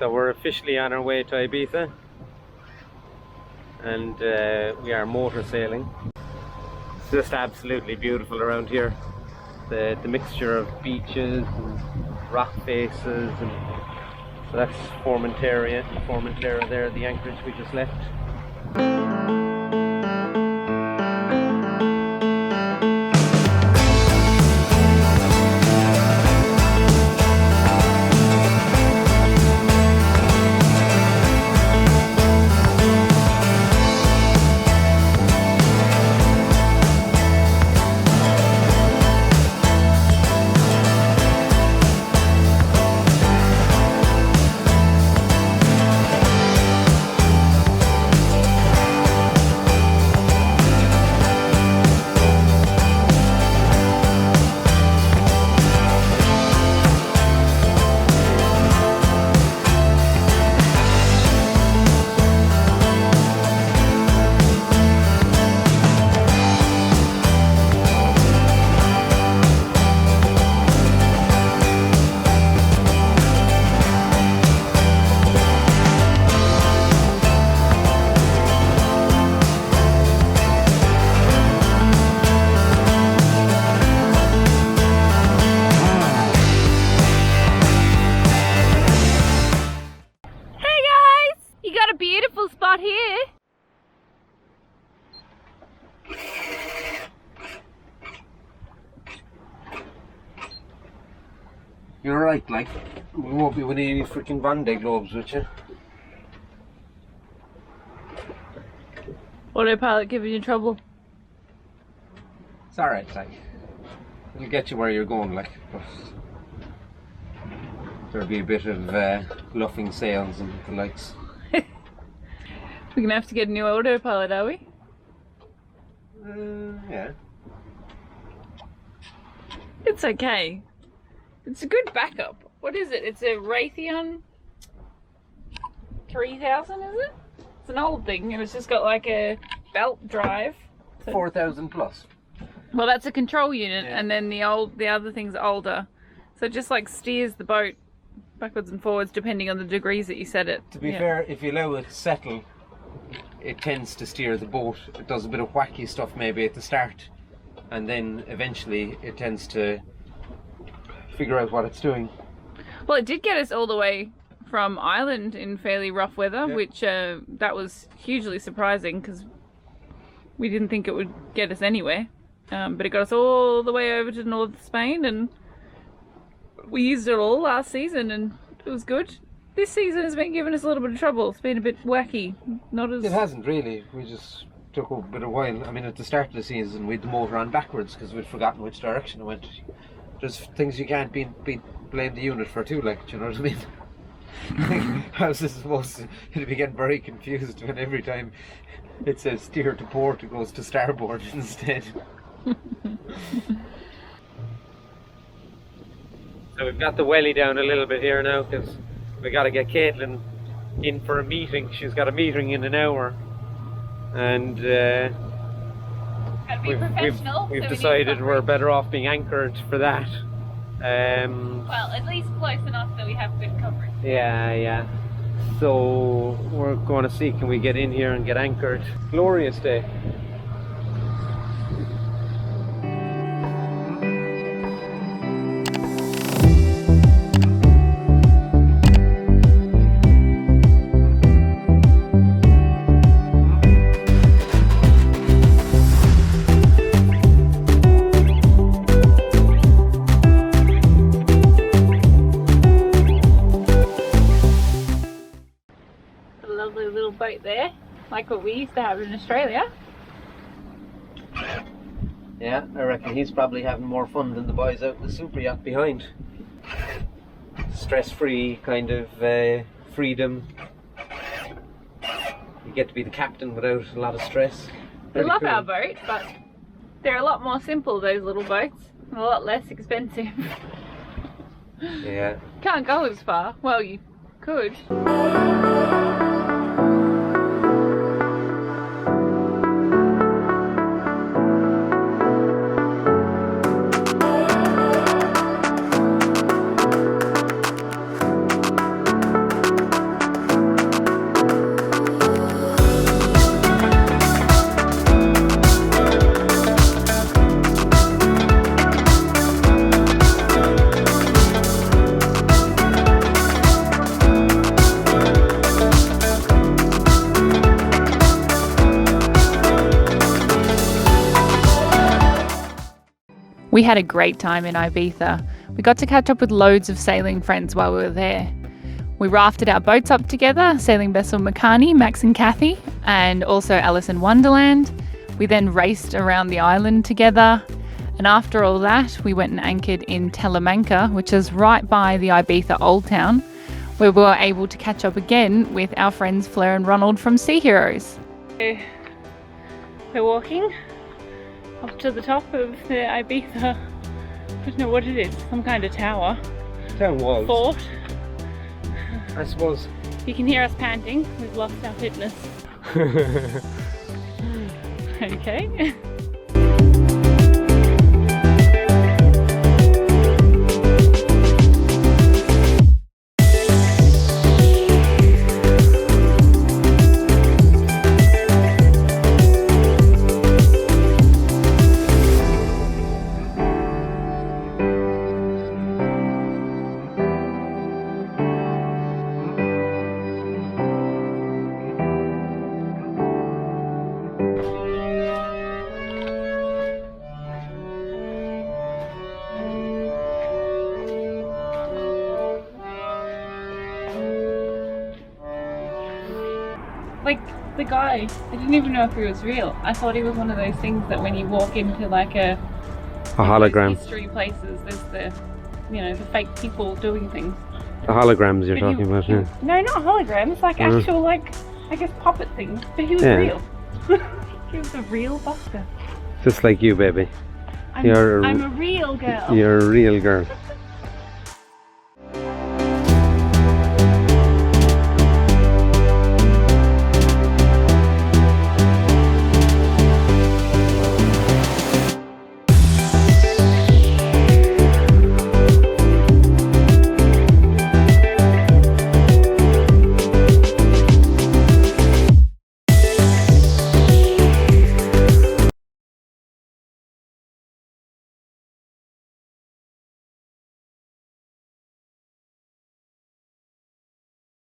So we're officially on our way to Ibiza, and we are motor sailing. It's just absolutely beautiful around here. The mixture of beaches and rock faces, and so that's Formentera there, the anchorage we just left. Spot here. You're right, like, we won't be winning any freaking Van de Globes with you. Autopilot giving you trouble. It's alright, like, it'll get you where you're going, like, but there'll be a bit of luffing sails and the likes. We're gonna have to get a new autopilot, are we? Yeah. It's okay. It's a good backup. What is it? It's a Raytheon 3000, is it? It's an old thing, and it's just got like a belt drive. So 4,000 plus. well, that's a control unit, Yeah. and then the other thing's older. So it just like steers the boat backwards and forwards depending on the degrees that you set it. To be fair, if you allow it to settle, it tends to steer the boat. It does a bit of wacky stuff maybe at the start, and then eventually it tends to figure out what it's doing. Well, it did get us all the way from Ireland in fairly rough weather, which that was hugely surprising because we didn't think it would get us anywhere. But it got us all the way over to North Spain, and we used it all last season, and it was good. This season has been giving us a little bit of trouble. It's been a bit wacky. Not as... It hasn't really. We just took a bit of a while. I mean, at the start of the season, we had the motor on backwards because we'd forgotten which direction it went. There's things you can't blame the unit for too, like, do you know what I mean? How's this supposed to... It'll be getting very confused when every time it says steer to port, it goes to starboard instead. So we've got the welly down a little bit here now because we got to get Katelin in for a meeting. She's got a meeting in an hour, and we've decided we're better off being anchored for that. Well, at least close enough that we have good coverage. Yeah. So we're going to see, can we get in here and get anchored? Glorious day. Lovely little boat there, like what we used to have in Australia. Yeah, I reckon he's probably having more fun than the boys out in the super yacht behind. Stress-free kind of freedom. You get to be the captain without a lot of stress. We love our boat, but they're a lot more simple, those little boats, and a lot less expensive. Yeah. Can't go as far. Well, you could. We had a great time in Ibiza. We got to catch up with loads of sailing friends while we were there. We rafted our boats up together, sailing vessel Makani, Max and Kathy, and also Alice in Wonderland. We then raced around the island together. And after all that, we went and anchored in Talamanca, which is right by the Ibiza Old Town, where we were able to catch up again with our friends Fleur and Ronald from Sea Heroes. We're walking up to the top of the Ibiza. I don't know what it is, some kind of tower. Town walls. Fort. I suppose. You can hear us panting, we've lost our fitness. Okay. Like the guy, I didn't even know if he was real. I thought he was one of those things that when you walk into like a hologram. History places, there's the, you know, the fake people doing things. The holograms you're talking about, yeah. No, not holograms, like actual, like, I guess puppet things. But he was real. He was a real busker. Just like you, baby. I'm a real girl. You're a real girl.